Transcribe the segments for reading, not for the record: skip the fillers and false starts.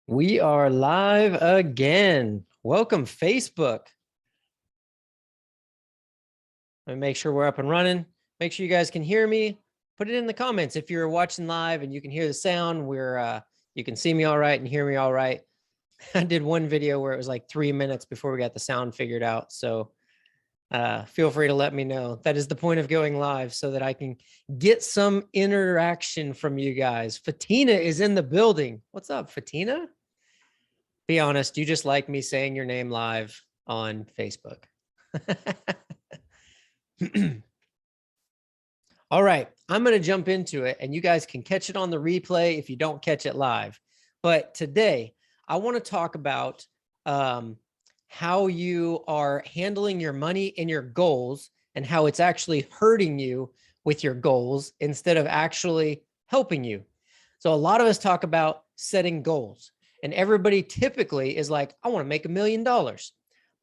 We are live again. Welcome, Facebook. Let me make sure we're up and running. Make sure you guys can hear me. Put it in the comments if you're watching live and you can hear the sound. You can see me all right and hear me all right. I did one video where it was like 3 minutes before we got the sound figured out. So feel free to let me know. That is the point of going live, so that I can get some interaction from you guys. Fatina is in the building. What's up, Fatina? Be honest, you just like me saying your name live on Facebook. All right, I'm going to jump into it, and you guys can catch it on the replay if you don't catch it live. But today, I want to talk about how you are handling your money and your goals, and how it's actually hurting you with your goals instead of actually helping you. So a lot of us talk about setting goals, and everybody typically is like, I want to make $1 million.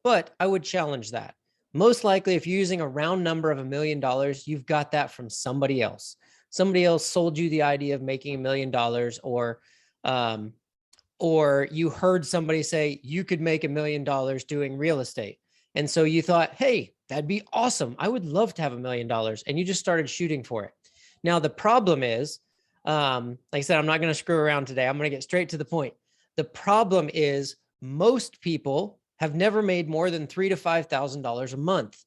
But I would challenge that. Most likely, if you're using a round number of $1 million, you've got that from somebody else. Somebody else sold you the idea of making $1 million, or you heard somebody say you could make $1 million doing real estate. And so you thought, hey, that'd be awesome. I would love to have $1 million. And you just started shooting for it. Now, the problem is, like I said, I'm not going to screw around today. I'm going to get straight to the point. The problem is most people have never made more than $3,000 to $5,000 a month.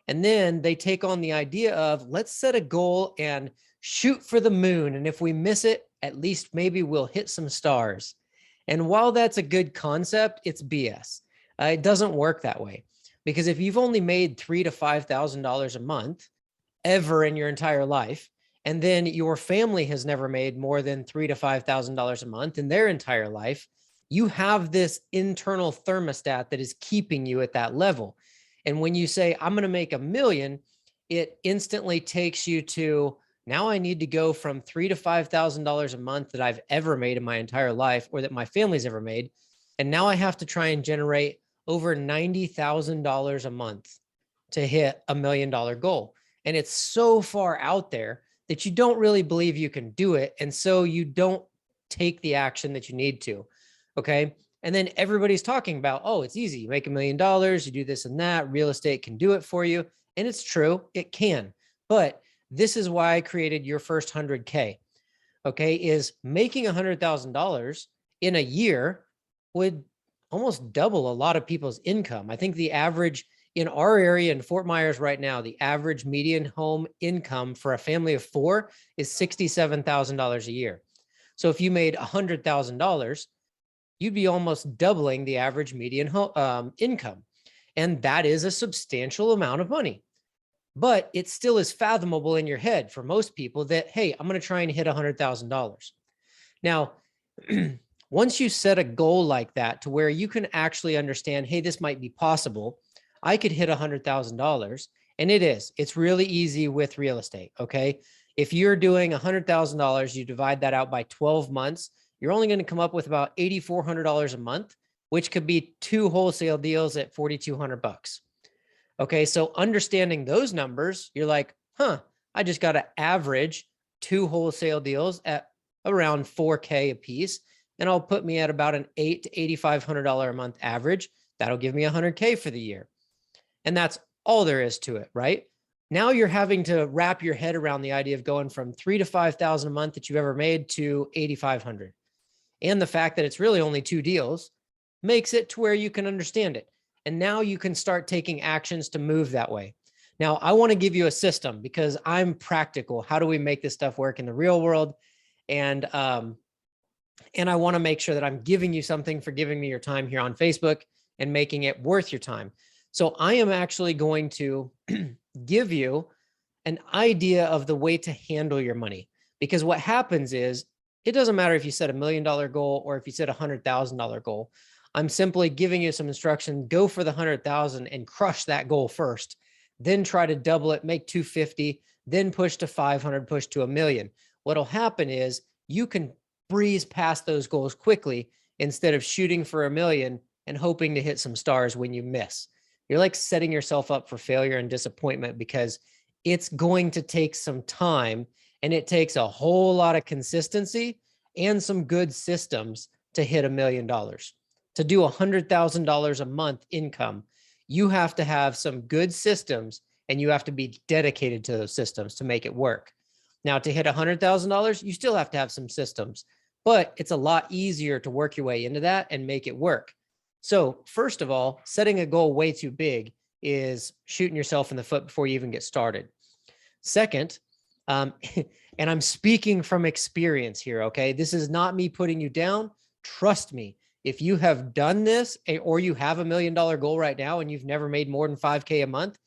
And then they take on the idea of, let's set a goal and shoot for the moon. And if we miss it, at least maybe we'll hit some stars. And while that's a good concept, it's BS. It doesn't work that way, because if you've only made $3,000 to $5,000 a month ever in your entire life, and then your family has never made more than $3,000 to $5,000 a month in their entire life, you have this internal thermostat that is keeping you at that level. And when you say, I'm going to make $1 million, it instantly takes you to, now I need to go from $3,000 to $5,000 a month that I've ever made in my entire life, or that my family's ever made. And now I have to try and generate over $90,000 a month to hit $1 million goal. And it's so far out there that you don't really believe you can do it. And so you don't take the action that you need to. Okay. And then everybody's talking about, oh, it's easy. You make $1 million, you do this and that. Real estate can do it for you. And it's true, it can. But this is why I created Your First 100K. Okay. Is making $100,000 in a year would almost double a lot of people's income. I think the average in our area in Fort Myers right now, the average median home income for a family of 4 is $67,000 a year. So if you made $100,000, you'd be almost doubling the average median income. And that is a substantial amount of money. But it still is fathomable in your head for most people that, hey, I'm going to try and hit $100,000. Now, once you set a goal like that to where you can actually understand, hey, this might be possible, I could hit $100,000. And it's really easy with real estate. Okay. If you're doing $100,000, you divide that out by 12 months, you're only going to come up with about $8,400 a month, which could be 2 wholesale deals at $4,200. Okay. So understanding those numbers, you're like, I just got to average 2 wholesale deals at around $4K a piece. And I'll put me at about an $8,000 to $8,500 a month average. That'll give me $100K for the year. And that's all there is to it, right? Now you're having to wrap your head around the idea of going from $3,000 to $5,000 a month that you've ever made to $8,500. And the fact that it's really only 2 deals makes it to where you can understand it. And now you can start taking actions to move that way. Now, I want to give you a system because I'm practical. How do we make this stuff work in the real world? And I want to make sure that I'm giving you something for giving me your time here on Facebook and making it worth your time. So I am actually going to give you an idea of the way to handle your money, because what happens is, it doesn't matter if you set $1 million goal or if you set a $100,000 goal. I'm simply giving you some instruction. Go for the 100,000 and crush that goal first, then try to double it, make 250, then push to 500, push to $1 million. What'll happen is you can breeze past those goals quickly instead of shooting for $1 million and hoping to hit some stars when you miss. You're like setting yourself up for failure and disappointment, because it's going to take some time, and it takes a whole lot of consistency and some good systems to hit $1 million. To do $100,000 a month income, you have to have some good systems and you have to be dedicated to those systems to make it work. Now, to hit $100,000, you still have to have some systems, but it's a lot easier to work your way into that and make it work. So first of all, setting a goal way too big is shooting yourself in the foot before you even get started. Second, and I'm speaking from experience here, okay? This is not me putting you down. Trust me, if you have done this or you have $1 million goal right now and you've never made more than 5K a month,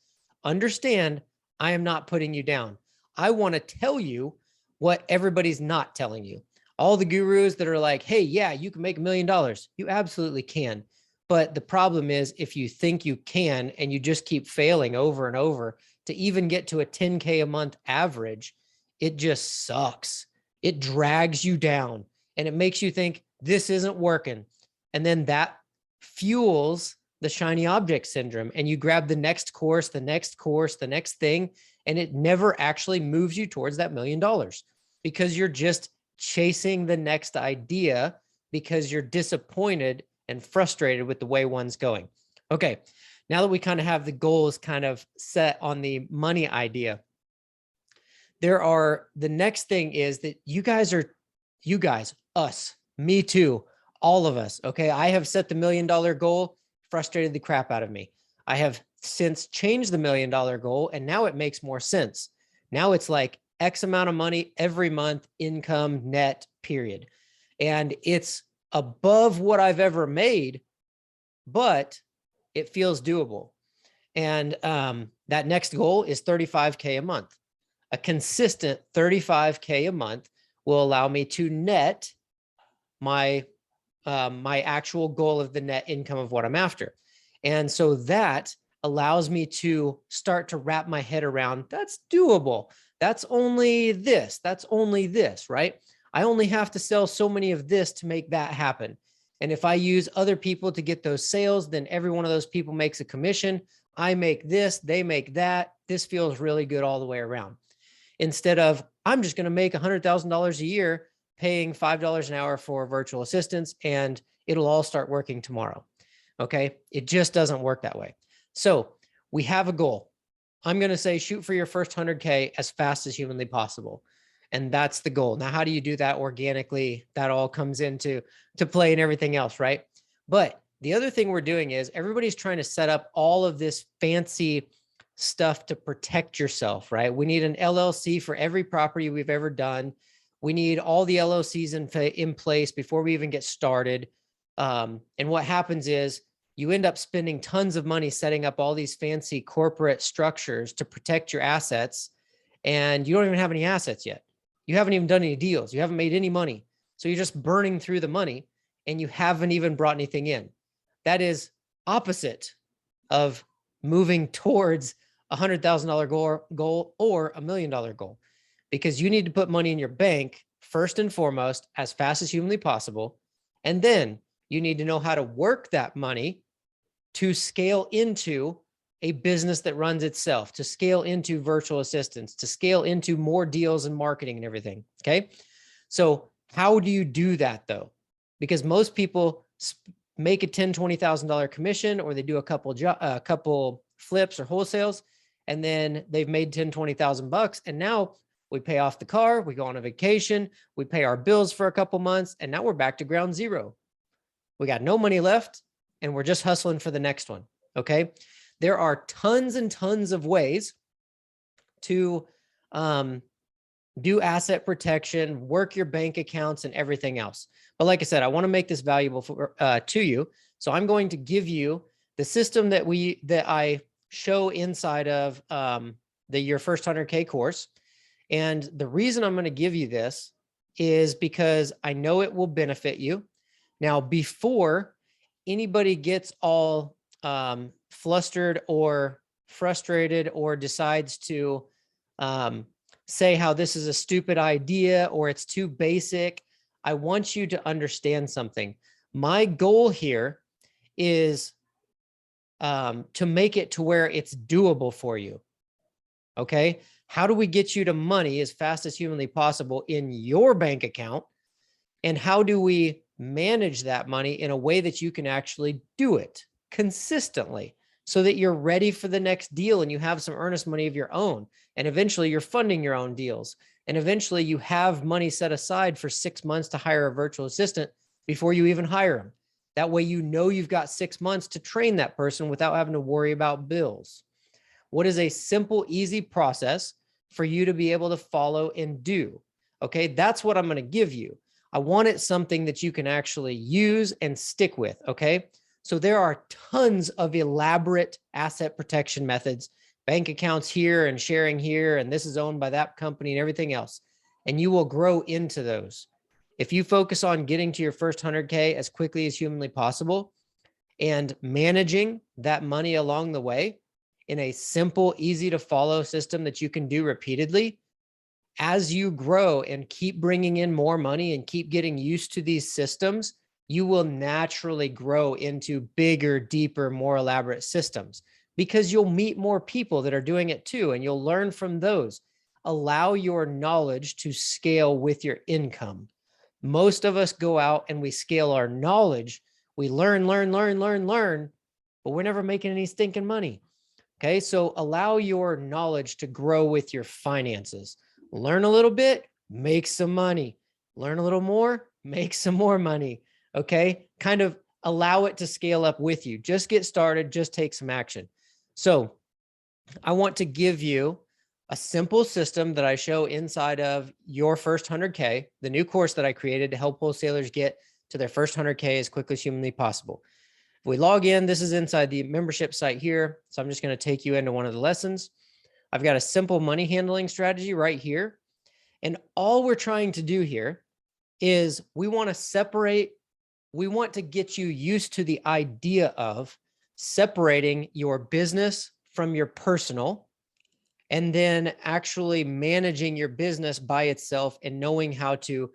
understand I am not putting you down. I want to tell you what everybody's not telling you. All the gurus that are like, hey, yeah, you can make $1 million. You absolutely can. But the problem is if you think you can and you just keep failing over and over to even get to a 10K a month average, it just sucks. It drags you down and it makes you think this isn't working. And then that fuels the shiny object syndrome. And you grab the next course, the next course, the next thing, and it never actually moves you towards that $1 million because you're just chasing the next idea because you're disappointed and frustrated with the way one's going. Okay, now that we kind of have the goals kind of set on the money idea, the next thing is that you guys, us, me too, all of us, okay? I have set the $1 million goal, frustrated the crap out of me. I have since changed the $1 million goal and now it makes more sense. Now it's like X amount of money every month, income, net, period. And it's above what I've ever made, but it feels doable. And that next goal is 35K a month. A consistent 35K a month will allow me to net my actual goal of the net income of what I'm after. And so that allows me to start to wrap my head around, that's doable. That's only this, right? I only have to sell so many of this to make that happen. And if I use other people to get those sales, then every one of those people makes a commission. I make this, they make that. This feels really good all the way around. Instead of, I'm just going to make $100,000 a year paying $5 an hour for virtual assistants and it'll all start working tomorrow. Okay. It just doesn't work that way. So we have a goal. I'm going to say shoot for your first 100K as fast as humanly possible. And that's the goal. Now, how do you do that organically? That all comes into play and everything else, right? But the other thing we're doing is everybody's trying to set up all of this fancy stuff to protect yourself, right? We need an LLC for every property we've ever done. We need all the LLCs in place before we even get started. And what happens is you end up spending tons of money setting up all these fancy corporate structures to protect your assets, and you don't even have any assets yet. You haven't even done any deals. You haven't made any money. So you're just burning through the money and you haven't even brought anything in. That is opposite of moving towards $100,000 goal or $1 million goal, because you need to put money in your bank first and foremost as fast as humanly possible. And then you need to know how to work that money to scale into a business that runs itself, to scale into virtual assistants, to scale into more deals and marketing and everything. Okay. So how do you do that though? Because most people make a $10,000, $20,000 commission, or they do a couple flips or wholesales, and then they've made 10, 20,000 bucks. And now we pay off the car, we go on a vacation, we pay our bills for a couple months, and now we're back to ground zero. We got no money left and we're just hustling for the next one. Okay. There are tons and tons of ways to do asset protection, work your bank accounts and everything else. But like I said, I want to make this valuable to you. So I'm going to give you the system that I show inside of your first 100K course. And the reason I'm going to give you this is because I know it will benefit you. Now, before anybody gets all flustered or frustrated or decides to say how this is a stupid idea or it's too basic, I want you to understand something. My goal here is to make it to where it's doable for you. Okay. How do we get you to money as fast as humanly possible in your bank account? And how do we manage that money in a way that you can actually do it consistently so that you're ready for the next deal and you have some earnest money of your own. And eventually you're funding your own deals. And eventually you have money set aside for 6 months to hire a virtual assistant before you even hire them. That way, you know, you've got 6 months to train that person without having to worry about bills. What is a simple, easy process for you to be able to follow and do? Okay, that's what I'm going to give you. I want it something that you can actually use and stick with. Okay, so there are tons of elaborate asset protection methods, bank accounts here and sharing here, and this is owned by that company and everything else. And you will grow into those. If you focus on getting to your first 100K as quickly as humanly possible and managing that money along the way in a simple, easy to follow system that you can do repeatedly, as you grow and keep bringing in more money and keep getting used to these systems, you will naturally grow into bigger, deeper, more elaborate systems because you'll meet more people that are doing it too, and you'll learn from those. Allow your knowledge to scale with your income. Most of us go out and we scale our knowledge. We learn, but we're never making any stinking money. Okay, so allow your knowledge to grow with your finances. Learn a little bit, make some money. Learn a little more, make some more money. Okay, kind of allow it to scale up with you. Just get started, just take some action. So I want to give you a simple system that I show inside of your first 100K, the new course that I created to help wholesalers get to their first 100K as quickly as humanly possible. If we log in, this is inside the membership site here. So I'm just going to take you into one of the lessons. I've got a simple money handling strategy right here. And all we're trying to do here is we want to get you used to the idea of separating your business from your personal, and then actually managing your business by itself and knowing how to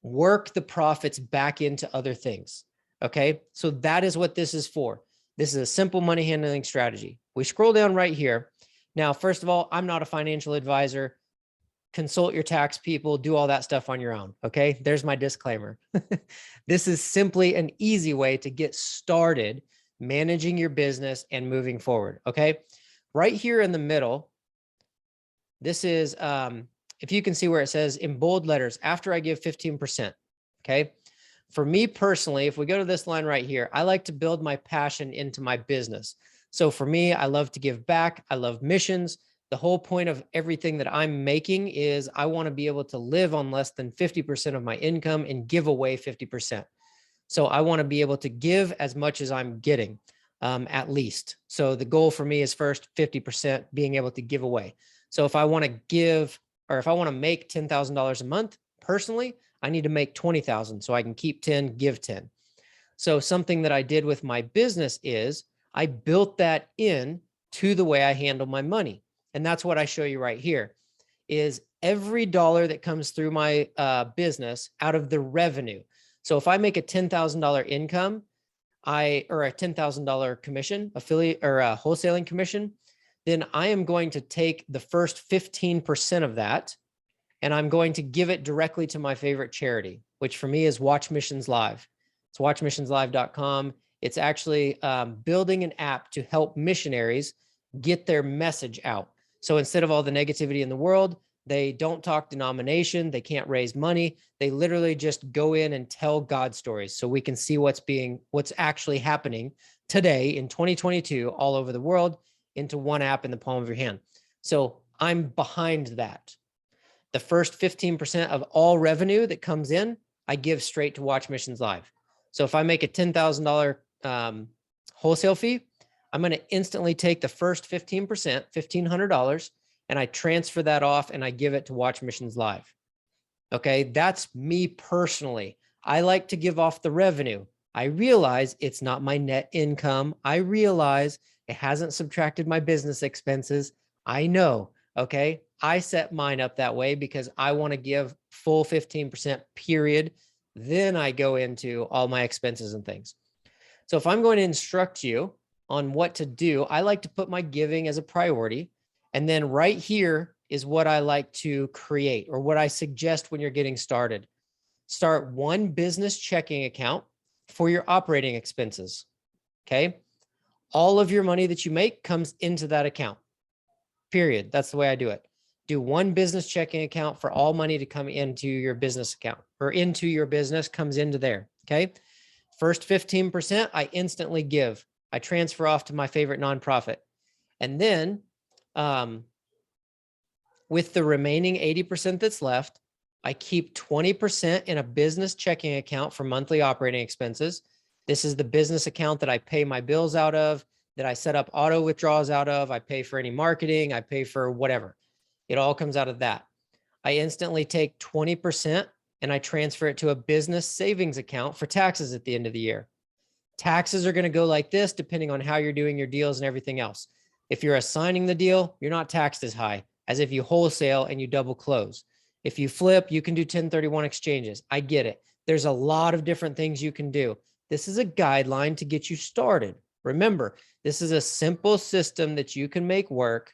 work the profits back into other things. Okay, so that is what this is for. This is a simple money handling strategy. We scroll down right here. Now, first of all, I'm not a financial advisor. Consult your tax people, do all that stuff on your own. Okay, there's my disclaimer. This is simply an easy way to get started managing your business and moving forward. Okay, right here in the middle, this is, if you can see where it says in bold letters, after I give 15%. Okay. For me personally, if we go to this line right here, I like to build my passion into my business. So for me, I love to give back. I love missions. The whole point of everything that I'm making is I want to be able to live on less than 50% of my income and give away 50%. So I want to be able to give as much as I'm getting, at least. So the goal for me is first 50% being able to give away. So if I want to give, or if I want to make $10,000 a month personally, I need to make 20,000 so I can keep 10, give 10. So something that I did with my business is I built that in to the way I handle my money. And that's what I show you right here is every dollar that comes through my business out of the revenue. So if I make a $10,000 income, or a $10,000 commission, affiliate or a wholesaling commission, then I am going to take the first 15% of that and I'm going to give it directly to my favorite charity, which for me is Watch Missions Live. It's watchmissionslive.com. It's actually building an app to help missionaries get their message out. So instead of all the negativity in the world, they don't talk denomination, they can't raise money. They literally just go in and tell God stories so we can see what's actually happening today in 2022 all over the world into one app in the palm of your hand. So I'm behind that. The first 15% of all revenue that comes in, I give straight to Watch Missions Live. So if I make a $10,000 wholesale fee, I'm going to instantly take the first 15%, $1,500, and I transfer that off and I give it to Watch Missions Live. Okay, that's me personally. I like to give off the revenue. I realize it's not my net income. I realize it hasn't subtracted my business expenses. I know, okay? I set mine up that way because I want to give full 15% period. Then I go into all my expenses and things. So if I'm going to instruct you on what to do, I like to put my giving as a priority. And then right here is what I like to create or what I suggest when you're getting started. start one business checking account for your operating expenses. Okay. All of your money that you make comes into that account. Period. That's the way I do it. Do one business checking account for all money to come into your business account, or into your business comes into there. Okay. First 15%, I instantly give. I transfer off to my favorite nonprofit. And then with the remaining 80% that's left, I keep 20% in a business checking account for monthly operating expenses. This is the business account that I pay my bills out of, that I set up auto withdrawals out of. I pay for any marketing, I pay for whatever. It all comes out of that. I instantly take 20% and I transfer it to a business savings account for taxes at the end of the year. Taxes are going to go like this, depending on how you're doing your deals and everything else. If you're assigning the deal, you're not taxed as high as if you wholesale and you double close. If you flip, you can do 1031 exchanges. I get it. There's a lot of different things you can do. This is a guideline to get you started. Remember, this is a simple system that you can make work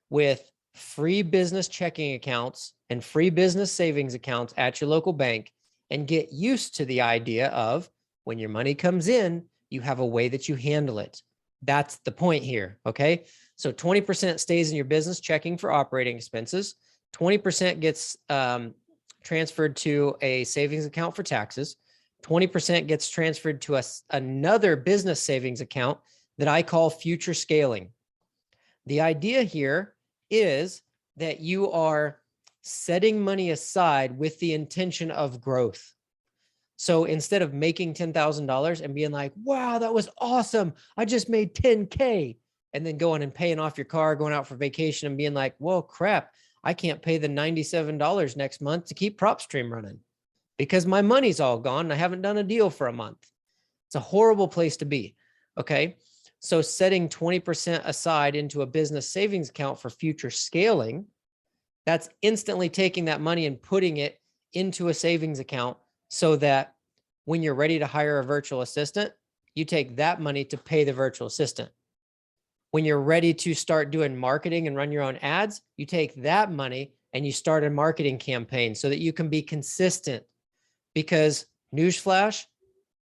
with free business checking accounts and free business savings accounts at your local bank, and get used to the idea of when your money comes in, you have a way that you handle it. That's the point here. Okay. So 20% stays in your business checking for operating expenses. 20% gets transferred to a savings account for taxes. 20% gets transferred to another business savings account that I call future scaling. The idea here is that you are setting money aside with the intention of growth. So instead of making $10,000 and being like, wow, that was awesome, I just made 10K, and then going and paying off your car, going out for vacation and being like, well, crap, I can't pay the $97 next month to keep PropStream running because my money's all gone and I haven't done a deal for a month. It's a horrible place to be. Okay. So setting 20% aside into a business savings account for future scaling, that's instantly taking that money and putting it into a savings account so that when you're ready to hire a virtual assistant, you take that money to pay the virtual assistant. When you're ready to start doing marketing and run your own ads, you take that money and you start a marketing campaign so that you can be consistent. Because newsflash,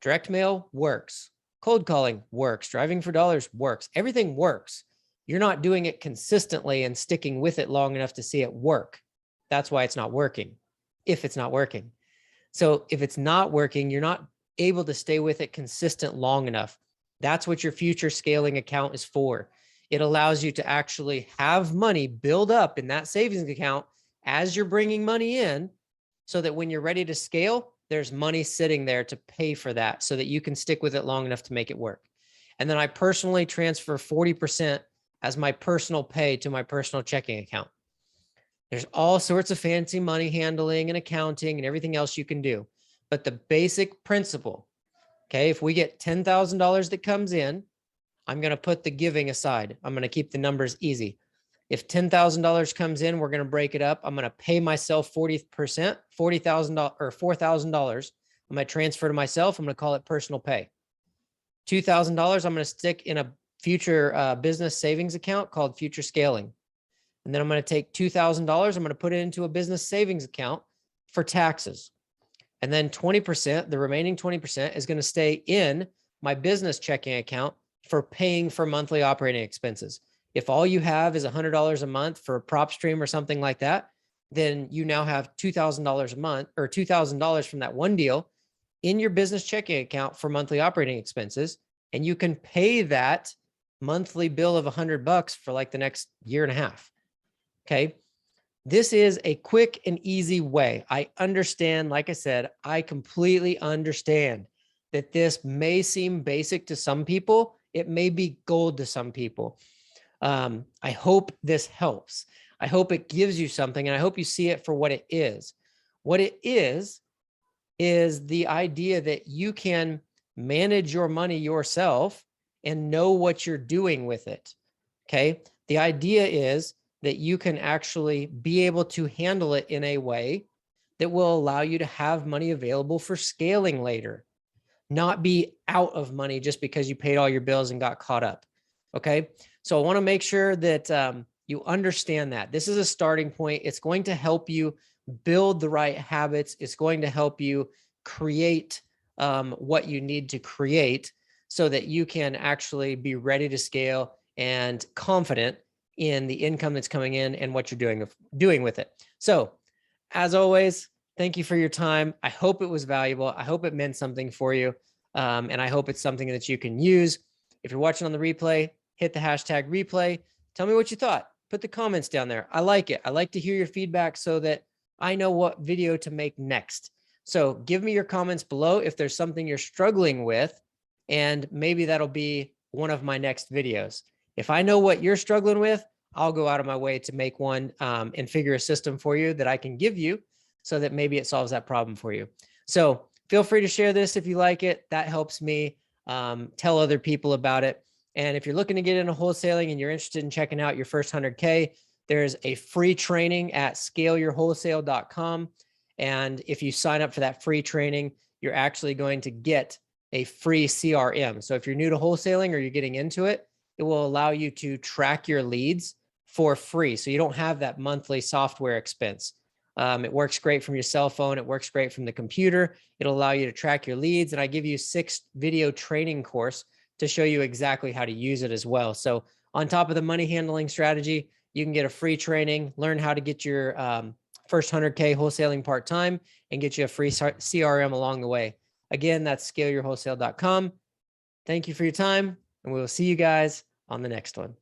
direct mail works. Cold calling works. Driving for dollars works. Everything works. You're not doing it consistently and sticking with it long enough to see it work. That's why it's not working, if it's not working. So if it's not working, you're not able to stay with it consistent long enough. That's what your future scaling account is for. It allows you to actually have money build up in that savings account as you're bringing money in, so that when you're ready to scale, there's money sitting there to pay for that so that you can stick with it long enough to make it work. And then I personally transfer 40% as my personal pay to my personal checking account. There's all sorts of fancy money handling and accounting and everything else you can do. But the basic principle, okay, if we get $10,000 that comes in, I'm going to put the giving aside. I'm going to keep the numbers easy. If $10,000 comes in, we're going to break it up. I'm going to pay myself 40%, $40,000 or $4,000. I'm going to transfer to myself. I'm going to call it personal pay. $2,000, I'm going to stick in a future business savings account called future scaling. And then I'm going to take $2,000. I'm going to put it into a business savings account for taxes. And then 20%, the remaining 20% is going to stay in my business checking account for paying for monthly operating expenses. If all you have is $100 a month for a PropStream or something like that, then you now have $2,000 a month or $2,000 from that one deal in your business checking account for monthly operating expenses. And you can pay that monthly bill of $100 for like the next year and a half. Okay. This is a quick and easy way. I understand, like I said, I completely understand that this may seem basic to some people. It may be gold to some people. I hope this helps. I hope it gives you something, and I hope you see it for what it is. What it is the idea that you can manage your money yourself and know what you're doing with it. Okay. The idea is that you can actually be able to handle it in a way that will allow you to have money available for scaling later, not be out of money just because you paid all your bills and got caught up. Okay. So I want to make sure that you understand that this is a starting point. It's going to help you build the right habits. It's going to help you create what you need to create so that you can actually be ready to scale and confident in the income that's coming in and what you're doing with it. So as always, thank you for your time. I hope it was valuable. I hope it meant something for you. And I hope it's something that you can use. If you're watching on the replay, hit the hashtag replay. Tell me what you thought. Put the comments down there. I like it. I like to hear your feedback so that I know what video to make next. So give me your comments below if there's something you're struggling with, and maybe that'll be one of my next videos. If I know what you're struggling with, I'll go out of my way to make one and figure a system for you that I can give you so that maybe it solves that problem for you. So feel free to share this if you like it. That helps me tell other people about it. And if you're looking to get into wholesaling and you're interested in checking out your first 100K, there's a free training at scaleyourwholesale.com. And if you sign up for that free training, you're actually going to get a free CRM. So if you're new to wholesaling or you're getting into it, it will allow you to track your leads for free. So you don't have that monthly software expense. It works great from your cell phone. It works great from the computer. It'll allow you to track your leads. And I give you a 6-video training course to show you exactly how to use it as well. So on top of the money handling strategy, you can get a free training, learn how to get your first 100K wholesaling part-time, and get you a free CRM along the way. Again, that's scaleyourwholesale.com. Thank you for your time, and we will see you guys on the next one.